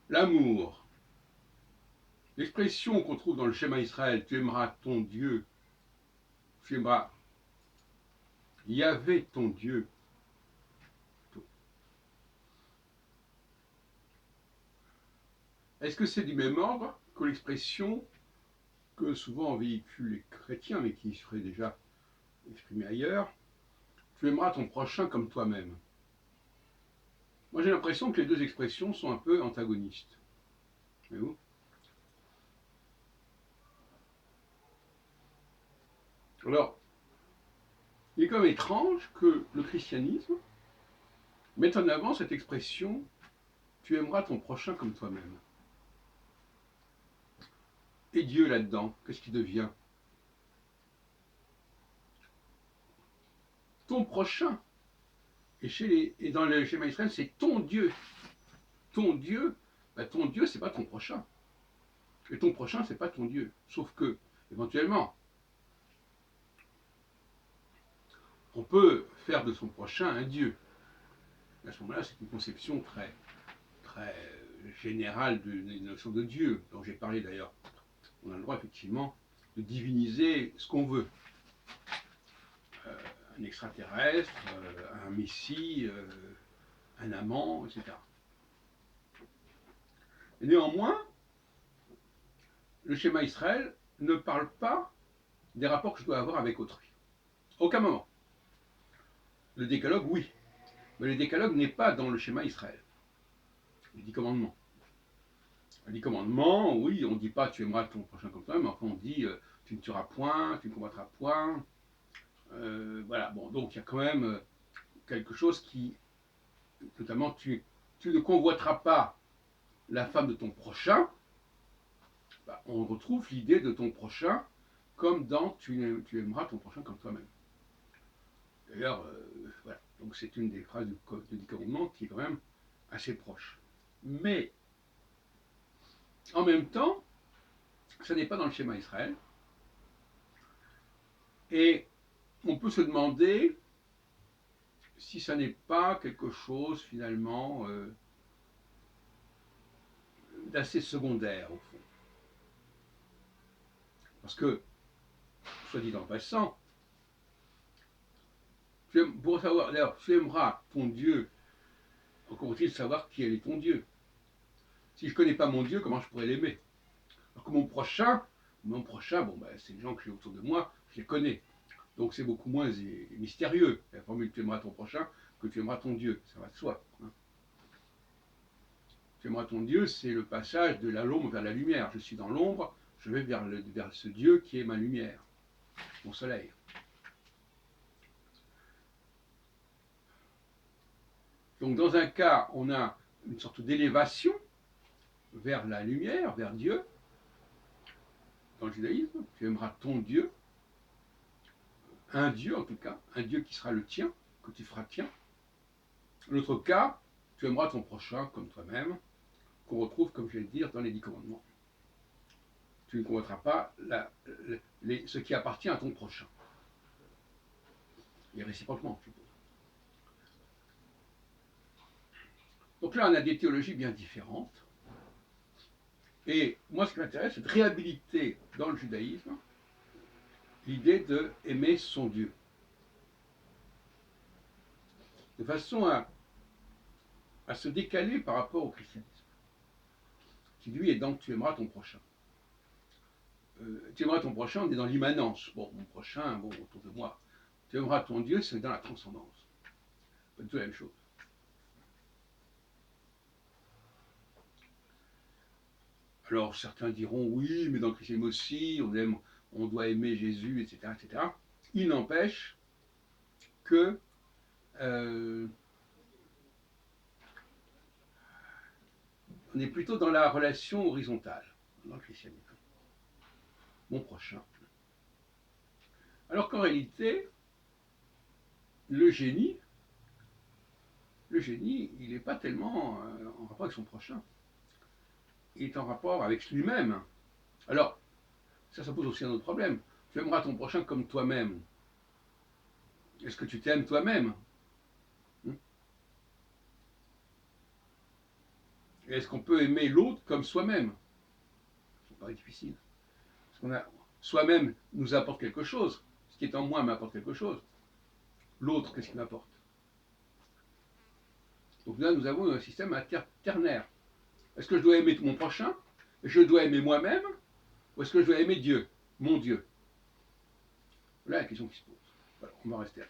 L'amour, l'expression qu'on trouve dans le schéma Israël, tu aimeras ton Dieu, tu aimeras Yahvé ton Dieu. Est-ce que c'est du même ordre que l'expression que souvent véhiculent les chrétiens, mais qui serait déjà exprimée ailleurs, tu aimeras ton prochain comme toi-même? Moi j'ai l'impression que les deux expressions sont un peu antagonistes. Voyez-vous? Alors, il est quand même étrange que le christianisme mette en avant cette expression tu aimeras ton prochain comme toi-même. Et Dieu là-dedans, qu'est-ce qu'il devient? Ton prochain. Et dans le schéma Israël, c'est ton Dieu. Ton Dieu, ton Dieu, c'est pas ton prochain. Et ton prochain, c'est pas ton Dieu. Sauf que, éventuellement, on peut faire de son prochain un Dieu. À ce moment-là, c'est une conception très générale de la notion de Dieu, dont j'ai parlé d'ailleurs. On a le droit, effectivement, de diviniser ce qu'on veut. Un extraterrestre, un messie, un amant, etc. Et néanmoins, le schéma Israël ne parle pas des rapports que je dois avoir avec autrui. Aucun moment. Le décalogue, oui. Mais le décalogue n'est pas dans le schéma Israël. Les 10 commandements. Les 10 commandements, oui, on ne dit pas tu aimeras ton prochain comme toi, mais enfin on dit tu ne tueras point, tu ne combattras point. Voilà, bon, donc il y a quand même quelque chose qui, notamment, tu ne convoiteras pas la femme de ton prochain. Bah, on retrouve l'idée de ton prochain comme dans tu aimeras ton prochain comme toi-même. D'ailleurs, voilà. Donc c'est une des phrases du 10 commandements qui est quand même assez proche. Mais en même temps, ça n'est pas dans le schéma Israël. Et on peut se demander si ça n'est pas quelque chose finalement d'assez secondaire au fond. Parce que, soit dit en passant, pour savoir, d'ailleurs, tu aimeras ton Dieu, encore faut-il savoir qui est ton Dieu. Si je ne connais pas mon Dieu, comment je pourrais l'aimer? Alors que mon prochain, bon, ben, c'est les gens que j'ai autour de moi, je les connais. Donc c'est beaucoup moins mystérieux, la formule tu aimeras ton prochain que tu aimeras ton Dieu, ça va de soi. Hein. Tu aimeras ton Dieu, c'est le passage de l'ombre vers la lumière. Je suis dans l'ombre, je vais vers ce Dieu qui est ma lumière, mon soleil. Donc dans un cas, on a une sorte d'élévation vers la lumière, vers Dieu. Dans le judaïsme, tu aimeras ton Dieu, un Dieu en tout cas, un Dieu qui sera le tien, que tu feras tien. L'autre cas, tu aimeras ton prochain comme toi-même, qu'on retrouve, comme je vais le dire, dans les 10 commandements. Tu ne convoiteras pas ce qui appartient à ton prochain. Et réciproquement, je suppose. Donc là, on a des théologies bien différentes. Et moi, ce qui m'intéresse, c'est de réhabiliter dans le judaïsme l'idée d'aimer son Dieu. De façon à se décaler par rapport au christianisme. Qui lui est dans tu aimeras ton prochain. Tu aimeras ton prochain, on est dans l'immanence. Bon, mon prochain, bon, autour de moi. Tu aimeras ton Dieu, c'est dans la transcendance. Pas du tout la même chose. Alors certains diront oui, mais dans le christianisme aussi, on doit aimer Jésus, etc., etc. Il n'empêche que on est plutôt dans la relation horizontale dans le christianisme. Mon prochain. Alors qu'en réalité, le génie, il n'est pas tellement en rapport avec son prochain. Il est en rapport avec lui-même. Alors, ça pose aussi un autre problème. Tu aimeras ton prochain comme toi-même. Est-ce que tu t'aimes toi-même? Et est-ce qu'on peut aimer l'autre comme soi-même? C'est pas difficile. Parce qu'on a soi-même nous apporte quelque chose. Ce qui est en moi m'apporte quelque chose. L'autre, qu'est-ce qu'il m'apporte? Donc là, nous avons un système ternaire. Est-ce que je dois aimer mon prochain? Est-ce que je dois aimer moi-même? Ou est-ce que je dois aimer Dieu, mon Dieu? Voilà la question qui se pose. Voilà, on va rester là.